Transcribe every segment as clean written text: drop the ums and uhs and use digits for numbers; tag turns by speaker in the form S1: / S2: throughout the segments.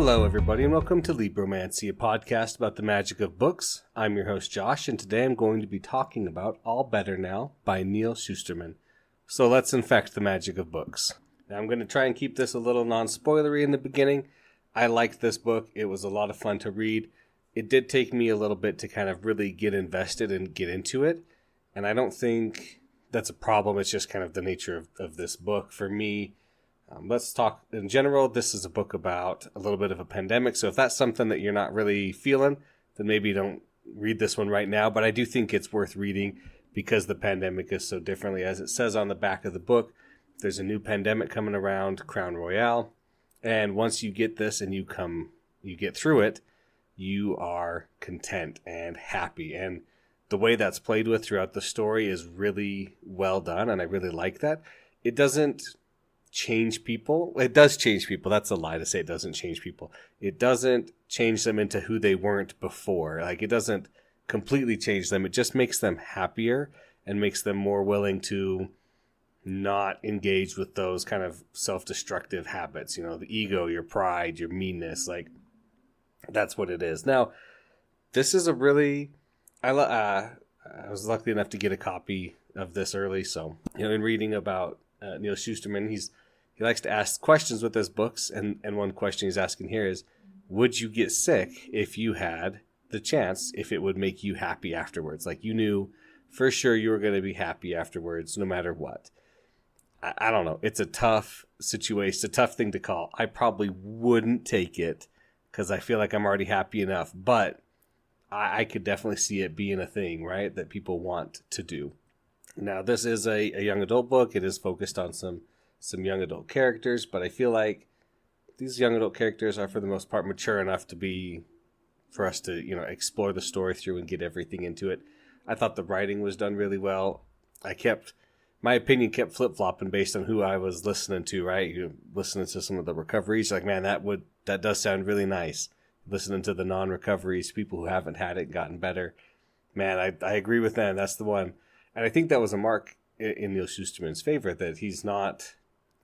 S1: Hello, everybody, and welcome to Libromancy, a podcast about the magic of books. I'm your host, Josh, and today I'm going to be talking about All Better Now by Neal Shusterman. So let's infect the magic of books. Now, I'm going to try and keep this a little non-spoilery in the beginning. I liked this book. It was a lot of fun to read. It did take me a little bit to kind of really get invested and get into it, and I don't think that's a problem. It's just kind of the nature of this book. For me, let's talk in general. This is a book about a little bit of a pandemic. So if that's something that you're not really feeling, then maybe don't read this one right now. But I do think it's worth reading because the pandemic is so differently. As it says on the back of the book, there's a new pandemic coming around, Crown Royale. And once you get this and you get through it, you are content and happy. And the way that's played with throughout the story is really well done. And I really like that. It doesn't change people. It does change people. That's a lie to say it doesn't change people. It doesn't change them into who they weren't before. Like, it doesn't completely change them. It just makes them happier and makes them more willing to not engage with those kind of self-destructive habits. You know, the ego, your pride, your meanness. Like, that's what it is. Now, this is a really... I was lucky enough to get a copy of this early. So, you know, in reading about Neal Shusterman, he likes to ask questions with his books, and one question he's asking here is, would you get sick if you had the chance, if it would make you happy afterwards? Like, you knew for sure you were going to be happy afterwards no matter what. I don't know. It's a tough situation. It's a tough thing to call. I probably wouldn't take it because I feel like I'm already happy enough, but I could definitely see it being a thing, right, that people want to do. Now, this is a young adult book. It is focused on some young adult characters, but I feel like these young adult characters are, for the most part, mature enough for us to, you know, explore the story through and get everything into it. I thought the writing was done really well. My opinion kept flip-flopping based on who I was listening to, right? You're listening to some of the recoveries, like, man, that does sound really nice. Listening to the non-recoveries, people who haven't had it and gotten better. Man, I agree with them. That's the one. And I think that was a mark in Neal Shusterman's favor, that he's not,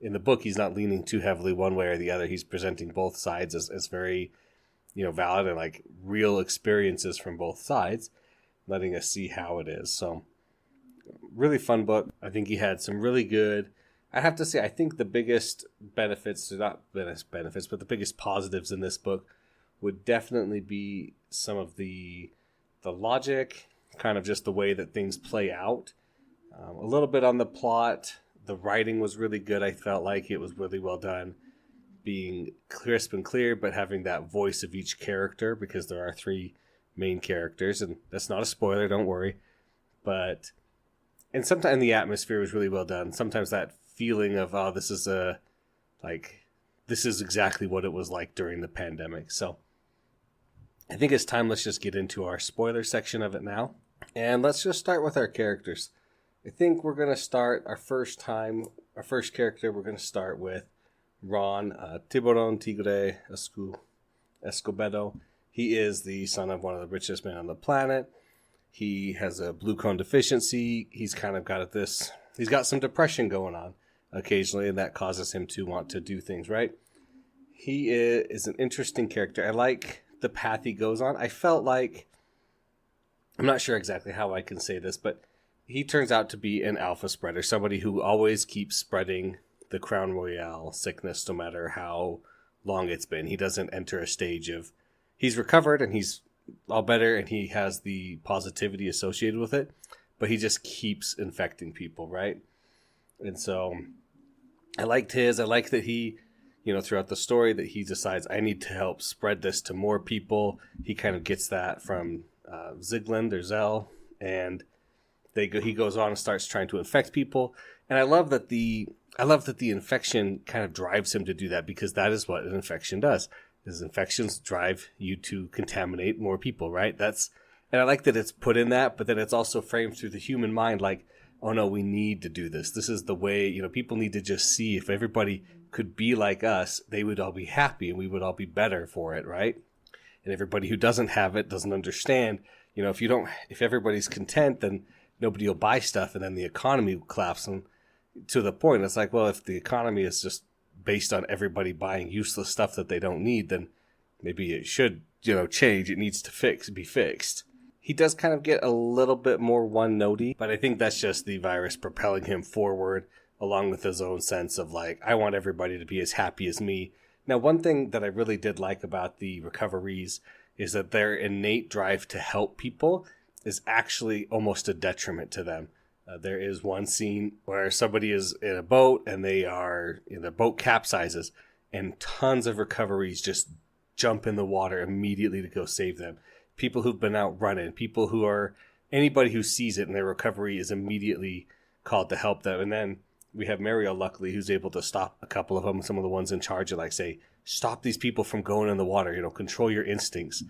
S1: in the book, he's not leaning too heavily one way or the other. He's presenting both sides as very, you know, valid and like real experiences from both sides, letting us see how it is. So, really fun book. I think he had some really good, I have to say, I think the biggest benefits, not benefits, but the biggest positives in this book would definitely be some of the logic, kind of just the way that things play out. A little bit on the plot. The writing was really good. I felt like it was really well done, being crisp and clear, but having that voice of each character, because there are 3 main characters, and that's not a spoiler, don't worry. And sometimes the atmosphere was really well done. Sometimes that feeling of, oh, this is exactly what it was like during the pandemic. So I think it's time, let's just get into our spoiler section of it now. And let's just start with our characters. I think we're going to start our first character, we're going to start with Ron Tiburon Tigre Escobedo. He is the son of one of the richest men on the planet. He has a blue cone deficiency. He's kind of he's got some depression going on occasionally, and that causes him to want to do things, right? He is an interesting character. I like the path he goes on. I felt like, I'm not sure exactly how I can say this, but he turns out to be an alpha spreader, somebody who always keeps spreading the Crown Royale sickness no matter how long it's been. He doesn't enter a stage of, he's recovered and he's all better and he has the positivity associated with it, but he just keeps infecting people, right? And so I like that he, you know, throughout the story, that he decides, I need to help spread this to more people. He kind of gets that from Zigland or Zell, and he goes on and starts trying to infect people. And I love that the infection kind of drives him to do that, because that is what an infection does. Is infections drive you to contaminate more people, right? And I like that it's put in that, but then it's also framed through the human mind, like, oh no, we need to do this. This is the way, you know, people need to just see, if everybody could be like us, they would all be happy and we would all be better for it, right? And everybody who doesn't have it doesn't understand, you know, if everybody's content, then nobody will buy stuff, and then the economy will collapse. And to the point, it's like, well, if the economy is just based on everybody buying useless stuff that they don't need, then maybe it should, change. It needs to be fixed. He does kind of get a little bit more one-notey, but I think that's just the virus propelling him forward, along with his own sense of like, I want everybody to be as happy as me. Now, one thing that I really did like about the recoveries is that their innate drive to help people is actually almost a detriment to them. There is one scene where somebody is in a boat and the boat capsizes, and tons of recoveries just jump in the water immediately to go save them. People who've been out running, anybody who sees it in their recovery is immediately called to help them. And then we have Mariel, luckily, who's able to stop a couple of them. Some of the ones in charge are like, say, stop these people from going in the water, control your instincts.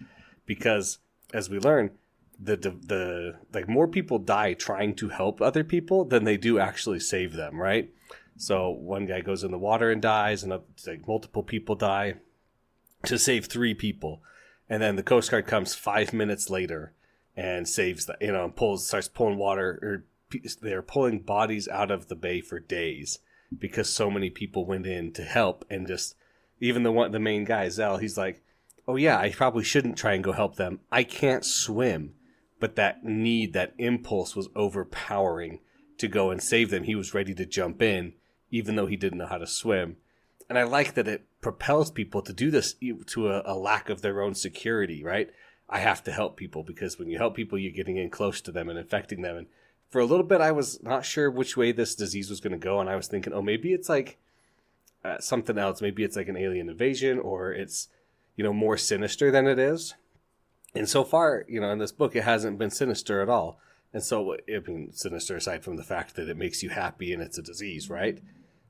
S1: Because as we learn, the more people die trying to help other people than they do actually save them, right? So one guy goes in the water and dies, and multiple people die to save 3 people. And then the Coast Guard comes 5 minutes later and saves starts pulling water, or they're pulling bodies out of the bay for days because so many people went in to help. And just even the main guy, Zell, he's like, oh yeah, I probably shouldn't try and go help them. I can't swim. But that impulse was overpowering to go and save them. He was ready to jump in, even though he didn't know how to swim. And I like that it propels people to do this to a lack of their own security, right? I have to help people, because when you help people, you're getting in close to them and infecting them. And for a little bit, I was not sure which way this disease was going to go. And I was thinking, oh, maybe it's like something else. Maybe it's like an alien invasion, or it's, more sinister than it is. And so far, in this book, it hasn't been sinister at all. And so, sinister aside from the fact that it makes you happy and it's a disease, right?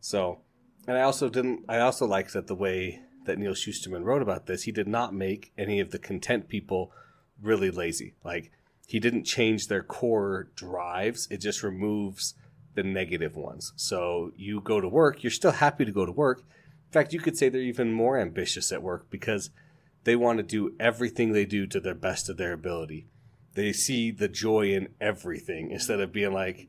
S1: So, and I also like that the way that Neal Shusterman wrote about this, he did not make any of the content people really lazy. Like, he didn't change their core drives. It just removes the negative ones. So you go to work, you're still happy to go to work. In fact, you could say they're even more ambitious at work because they want to do everything they do to the best of their ability. They see the joy in everything instead of being like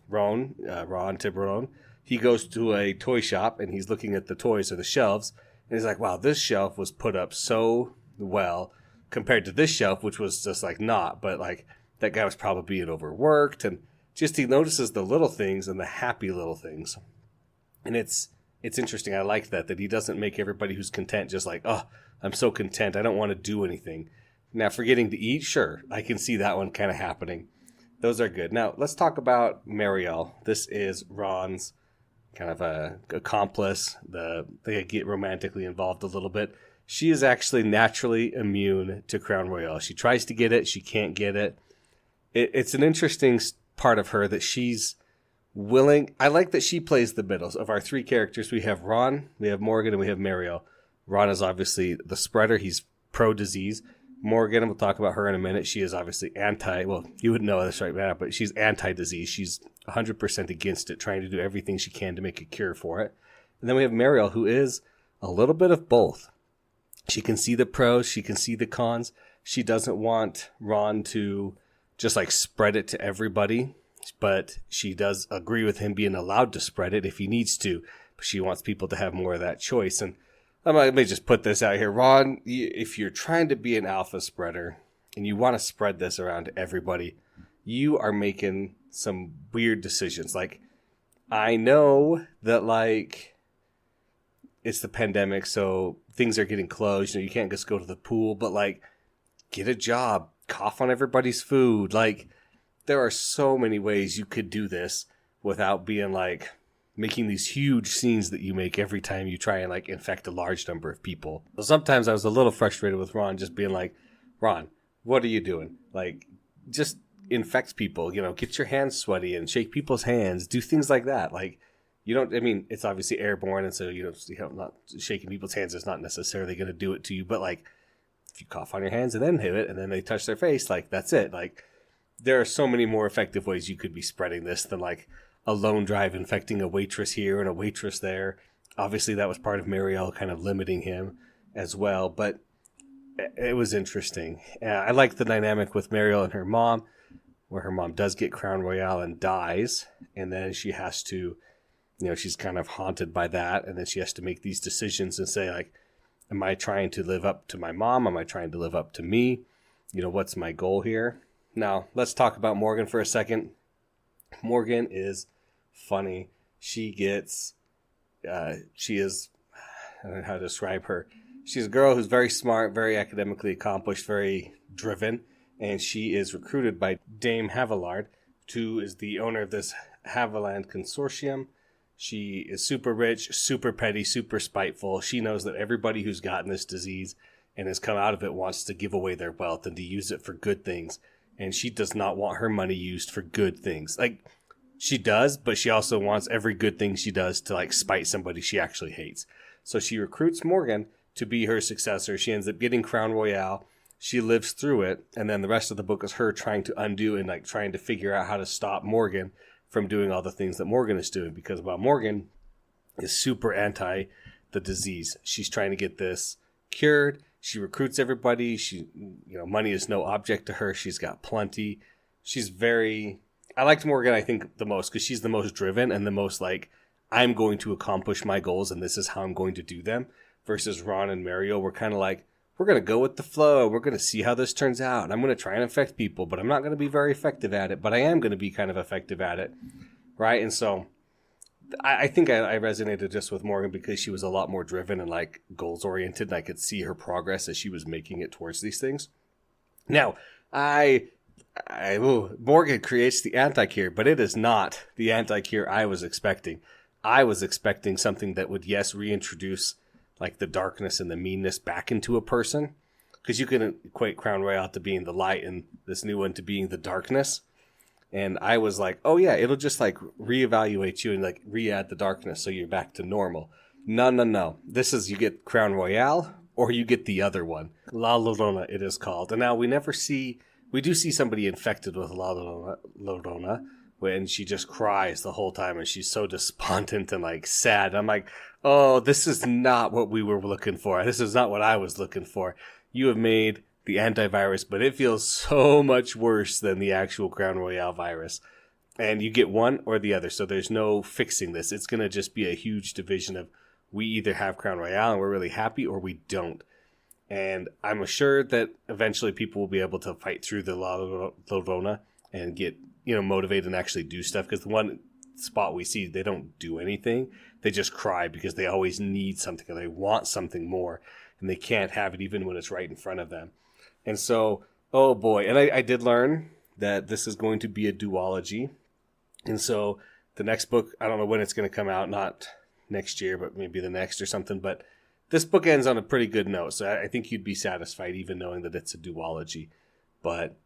S1: Ron Tiburon. He goes to a toy shop and he's looking at the toys or the shelves, and he's like, wow, this shelf was put up so well compared to this shelf, which was just like not, but like that guy was probably being overworked. And just he notices the little things and the happy little things. And it's interesting. I like that he doesn't make everybody who's content just like, oh, I'm so content, I don't want to do anything. Now, forgetting to eat, sure, I can see that one kind of happening. Those are good. Now, let's talk about Mariel. This is Ron's kind of a accomplice. They get romantically involved a little bit. She is actually naturally immune to Crown Royale. She tries to get it. She can't get it. It's an interesting part of her that she's willing. I like that she plays the middle. Of our 3 characters, we have Ron, we have Morgan, and we have Mariel. Ron is obviously the spreader. He's pro-disease. Morgan, and we'll talk about her in a minute. She is obviously you would know this right now, but she's anti-disease. She's 100% against it, trying to do everything she can to make a cure for it. And then we have Mariel, who is a little bit of both. She can see the pros, she can see the cons. She doesn't want Ron to just like spread it to everybody, but she does agree with him being allowed to spread it if he needs to. But she wants people to have more of that choice. And let me just put this out here. Ron, if you're trying to be an alpha spreader and you want to spread this around to everybody, you are making some weird decisions. Like, I know that like it's the pandemic, so things are getting closed. You can't just go to the pool, but like get a job, cough on everybody's food. Like, there are so many ways you could do this without being like making these huge scenes that you make every time you try and like infect a large number of people. So sometimes I was a little frustrated with Ron just being like, Ron, what are you doing? Like, just infect people, get your hands sweaty and shake people's hands, do things like that. Like, it's obviously airborne, and so, not shaking people's hands is not necessarily going to do it to you, but like, if you cough on your hands and then hit it and then they touch their face, like, that's it. Like, there are so many more effective ways you could be spreading this than like a lone drive infecting a waitress here and a waitress there. Obviously, that was part of Mariel kind of limiting him as well, but it was interesting. I like the dynamic with Mariel and her mom, where her mom does get Crown Royale and dies, and then she has to, she's kind of haunted by that, and then she has to make these decisions and say, like, Am I trying to live up to my mom? Am I trying to live up to me? What's my goal here? Now, let's talk about Morgan for a second. Morgan is funny. She is, I don't know how to describe her. She's a girl who's very smart, very academically accomplished, very driven, and she is recruited by Dame Havillard, who is the owner of this Haviland Consortium. She is super rich, super petty, super spiteful. She knows that everybody who's gotten this disease and has come out of it wants to give away their wealth and to use it for good things. And she does not want her money used for good things. Like, she does, but she also wants every good thing she does to, like, spite somebody she actually hates. So she recruits Morgan to be her successor. She ends up getting Crown Royale. She lives through it. And then the rest of the book is her trying to undo and, like, trying to figure out how to stop Morgan from doing all the things that Morgan is doing, because while Morgan is super anti the disease, she's trying to get this cured. She recruits everybody. Money is no object to her. She's got plenty. I liked Morgan, I think, the most because she's the most driven and the most like, I'm going to accomplish my goals and this is how I'm going to do them, versus Ron and Mario were kind of like, we're going to go with the flow. We're going to see how this turns out. And I'm going to try and affect people, but I'm not going to be very effective at it. But I am going to be kind of effective at it. Right? And so I think I resonated just with Morgan because she was a lot more driven and like goals oriented. And I could see her progress as she was making it towards these things. Now, Morgan creates the anti-cure, but it is not the anti-cure I was expecting. I was expecting something that would, yes, reintroduce like the darkness and the meanness back into a person, because you can equate Crown Royale to being the light and this new one to being the darkness. And I was like, oh yeah, it'll just like reevaluate you and like re-add the darkness so you're back to normal. No. This is, you get Crown Royale or you get the other one. La Llorona it is called. And now we do see somebody infected with La Llorona when she just cries the whole time and she's so despondent and like sad. I'm like, oh, this is not what we were looking for. This is not what I was looking for. You have made the antivirus, but it feels so much worse than the actual Crown Royale virus. And you get one or the other, so there's no fixing this. It's going to just be a huge division of we either have Crown Royale and we're really happy or we don't. And I'm assured that eventually people will be able to fight through the La Llorona and get motivated and actually do stuff, because the one spot we see, they don't do anything. They just cry because they always need something or they want something more, and they can't have it even when it's right in front of them. And so, oh boy. And I did learn that this is going to be a duology. And so the next book, I don't know when it's going to come out, not next year, but maybe the next or something. But this book ends on a pretty good note. So I think you'd be satisfied even knowing that it's a duology. But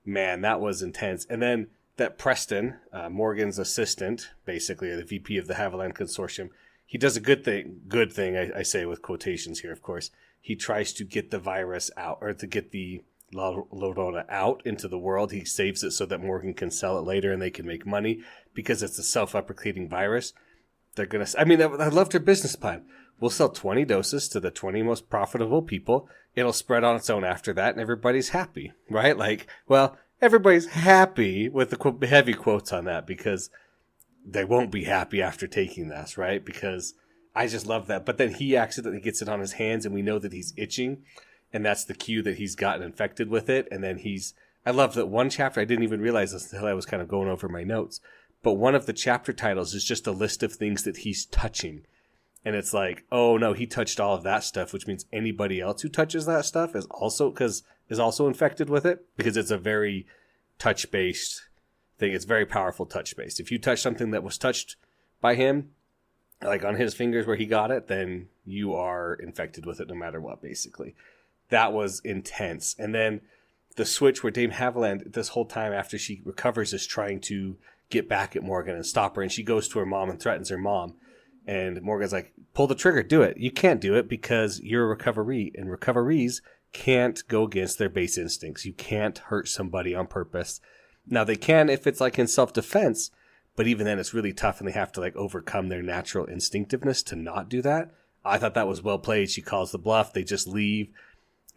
S1: man, that was intense. And then that Preston, Morgan's assistant, basically, or the VP of the Haviland Consortium, he does a good thing, I say with quotations here, of course. He tries to get the virus out, or to get the La Llorona out into the world. He saves it so that Morgan can sell it later and they can make money, because it's a self-replicating virus. I loved her business plan. We'll sell 20 doses to the 20 most profitable people. It'll spread on its own after that, and everybody's happy, right? Everybody's happy with the heavy quotes on that, because they won't be happy after taking this, right? Because I just love that. But then he accidentally gets it on his hands and we know that he's itching, and that's the cue that he's gotten infected with it. And then I love that one chapter, I didn't even realize this until I was kind of going over my notes, but one of the chapter titles is just a list of things that he's touching. And it's like, oh no, he touched all of that stuff, which means anybody else who touches that stuff is also infected with it, because it's a very touch-based thing. It's very powerful touch-based. If you touch something that was touched by him, like on his fingers where he got it, then you are infected with it no matter what, basically. That was intense. And then the switch where Dame Haviland, this whole time after she recovers, is trying to get back at Morgan and stop her. And she goes to her mom and threatens her mom. And Morgan's like, pull the trigger, do it. You can't do it because you're a recoveree, and recoverees can't go against their base instincts. You can't hurt somebody on purpose. Now, they can if it's like in self-defense, but even then it's really tough, and they have to like overcome their natural instinctiveness to not do that. I thought that was well played. She calls the bluff. They just leave.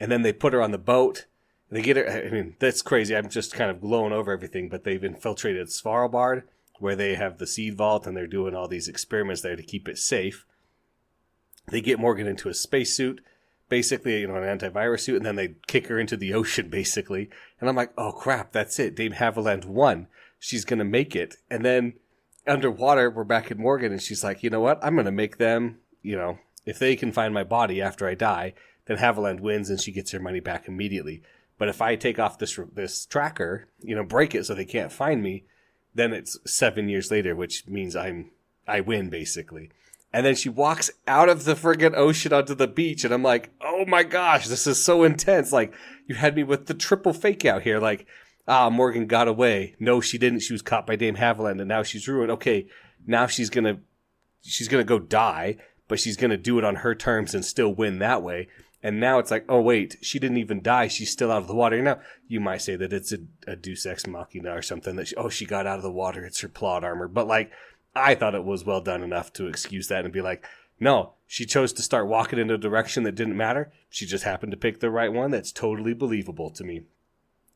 S1: And then they put her on the boat. And they get her. I mean, that's crazy. I'm just kind of glowing over everything, but they've infiltrated Svalbard, where they have the seed vault, and they're doing all these experiments there to keep it safe. They get Morgan into a spacesuit. basically, an antivirus suit, and then they kick her into the ocean, basically. And I'm like, oh crap, that's it. Dame Haviland won. She's going to make it. And then underwater, we're back at Morgan, and she's like, you know what? I'm going to make them, if they can find my body after I die, then Haviland wins and she gets her money back immediately. But if I take off this tracker, break it so they can't find me, then it's 7 years later, which means I win, basically. And then she walks out of the friggin' ocean onto the beach, and I'm like, oh my gosh, this is so intense. Like, you had me with the triple fake out here. Like, Morgan got away. No, she didn't. She was caught by Dame Haviland, and now she's ruined. Okay, now she's gonna go die, but she's gonna do it on her terms and still win that way. And now it's like, oh wait, she didn't even die. She's still out of the water. Now, you might say that it's a deus ex machina or something, that she got out of the water. It's her plot armor. But like, I thought it was well done enough to excuse that and be like, no, she chose to start walking in a direction that didn't matter. She just happened to pick the right one. That's totally believable to me.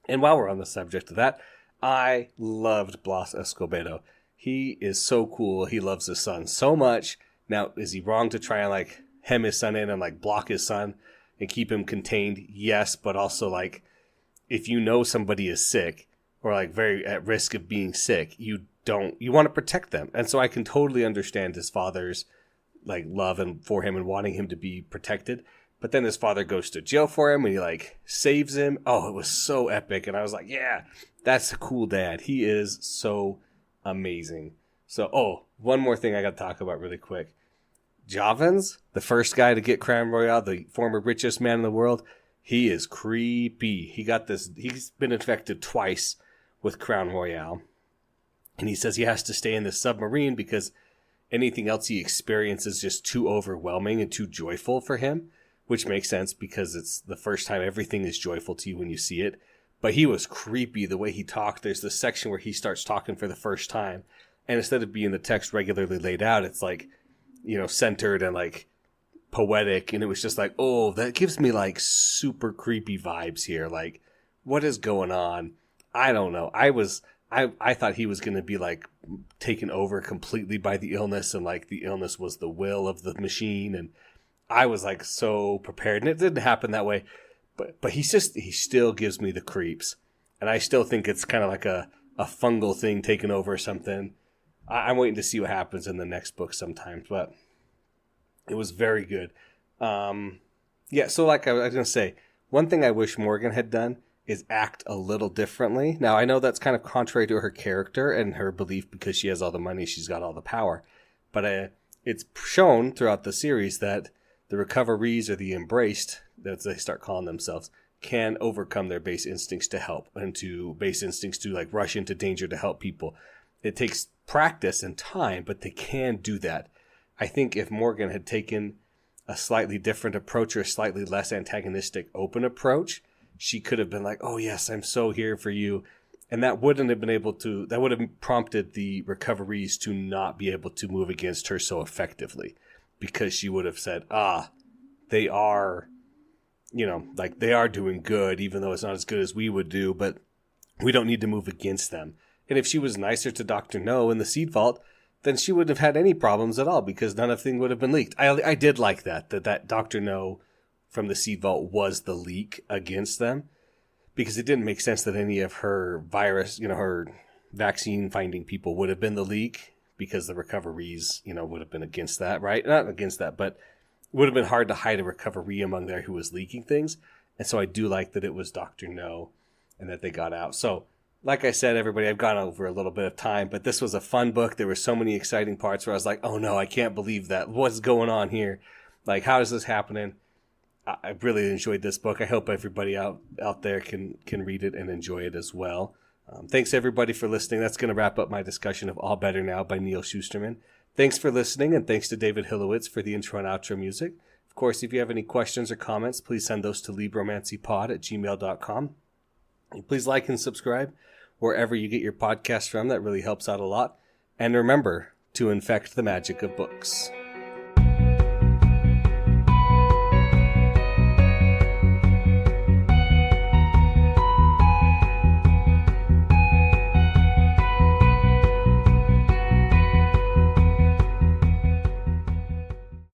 S1: And while we're on the subject of that, I loved Blas Escobedo. He is so cool. He loves his son so much. Now, is he wrong to try and like hem his son in and like block his son and keep him contained? Yes, but also like, if you know somebody is sick or like very at risk of being sick, you want to protect them. And so I can totally understand his father's like love and for him and wanting him to be protected. But then his father goes to jail for him and he like saves him. Oh, it was so epic. And I was like, yeah, that's a cool dad. He is so amazing. So, one more thing I got to talk about really quick. Javins, the first guy to get Crown Royale, the former richest man in the world, he is creepy. He's been infected twice with Crown Royale. And he says he has to stay in the submarine because anything else he experiences is just too overwhelming and too joyful for him, which makes sense because it's the first time everything is joyful to you when you see it. But he was creepy the way he talked. There's this section where he starts talking for the first time. And instead of being the text regularly laid out, it's like, centered and like poetic. And it was just like, oh, that gives me like super creepy vibes here. Like, what is going on? I don't know. I thought he was going to be like taken over completely by the illness, and like the illness was the will of the machine. And I was like so prepared, and it didn't happen that way. But he still gives me the creeps, and I still think it's kind of like a fungal thing taking over or something. I'm waiting to see what happens in the next book sometimes, but it was very good. Yeah, so like I was going to say, one thing I wish Morgan had done is act a little differently. Now, I know that's kind of contrary to her character and her belief because she has all the money, she's got all the power. But it's shown throughout the series that the recoveries or the embraced, as they start calling themselves, can overcome their base instincts to help and to base instincts to like rush into danger to help people. It takes practice and time, but they can do that. I think if Morgan had taken a slightly different approach or a slightly less antagonistic, open approach, she could have been like, oh yes, I'm so here for you. And that would have prompted the recoveries to not be able to move against her so effectively, because she would have said, they are, they are doing good, even though it's not as good as we would do, but we don't need to move against them. And if she was nicer to Dr. No in the Seed Vault, then she wouldn't have had any problems at all, because none of things would have been leaked. I did like that Dr. No from the Seed Vault was the leak against them, because it didn't make sense that any of her virus, her vaccine finding people would have been the leak, because the recoveries, would have been against that, right? Not against that, but it would have been hard to hide a recovery among there who was leaking things. And so I do like that it was Dr. No and that they got out. So like I said, everybody, I've gone over a little bit of time, but this was a fun book. There were so many exciting parts where I was like, oh no, I can't believe that. What's going on here? Like, how is this happening? I really enjoyed this book. I hope everybody out there can read it and enjoy it as well. Thanks everybody for listening. That's going to wrap up my discussion of All Better Now by Neal Shusterman. Thanks for listening, and thanks to David Hilowitz for the intro and outro music. Of course, if you have any questions or comments, please send those to libromancypod@gmail.com. And please like and subscribe wherever you get your podcast from. That really helps out a lot. And remember to infect the magic of books.